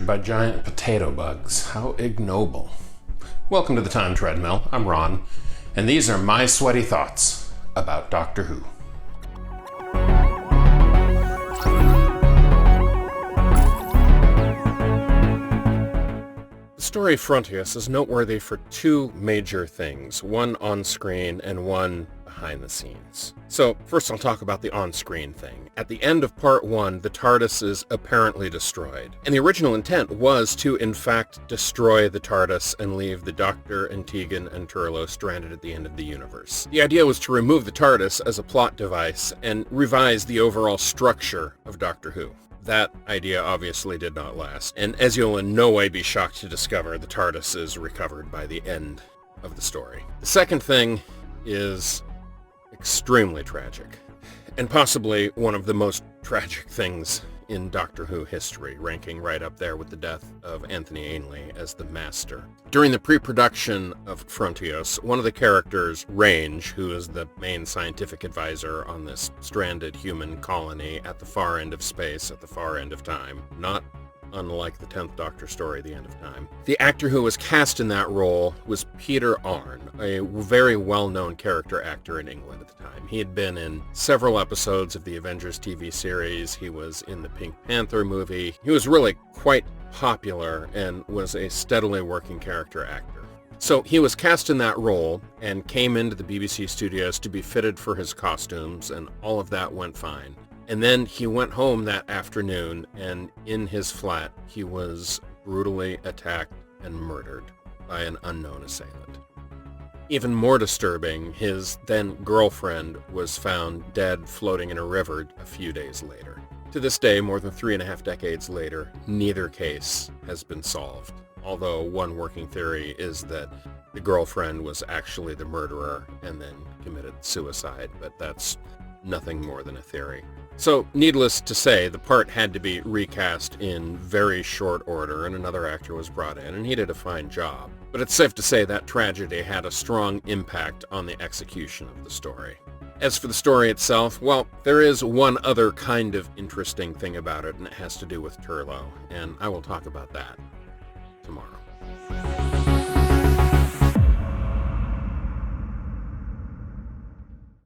captured by giant potato bugs. How ignoble. Welcome to the Time Treadmill. I'm Ron, and these are my sweaty thoughts about Doctor Who. The story Frontios is noteworthy for two major things, one on-screen and one behind the scenes. So first I'll talk about the on-screen thing. At the end of part one, the TARDIS is apparently destroyed. And the original intent was to, in fact, destroy the TARDIS and leave the Doctor and Tegan and Turlough stranded at the end of the universe. The idea was to remove the TARDIS as a plot device and revise the overall structure of Doctor Who. That idea obviously did not last, and as you'll in no way be shocked to discover, the TARDIS is recovered by the end of the story. The second thing is extremely tragic, and possibly one of the most tragic things in Doctor Who history, ranking right up there with the death of Anthony Ainley as the Master. During the pre-production of Frontios, one of the characters, Range, who is the main scientific advisor on this stranded human colony at the far end of space, at the far end of time, not unlike the 10th Doctor story, The End of Time. The actor who was cast in that role was Peter Arne, a very well-known character actor in England at the time. He had been in several episodes of the Avengers TV series. He was in the Pink Panther movie. He was really quite popular and was a steadily working character actor. So he was cast in that role and came into the BBC studios to be fitted for his costumes, and all of that went fine. And then he went home that afternoon, and in his flat, he was brutally attacked and murdered by an unknown assailant. Even more disturbing, his then-girlfriend was found dead floating in a river a few days later. To this day, more than 3.5 decades later, neither case has been solved, although one working theory is that the girlfriend was actually the murderer and then committed suicide, but that's nothing more than a theory. So, needless to say, the part had to be recast in very short order, and another actor was brought in, and he did a fine job. But it's safe to say that tragedy had a strong impact on the execution of the story. As for the story itself, well, there is one other kind of interesting thing about it, and it has to do with Turlough, and I will talk about that tomorrow.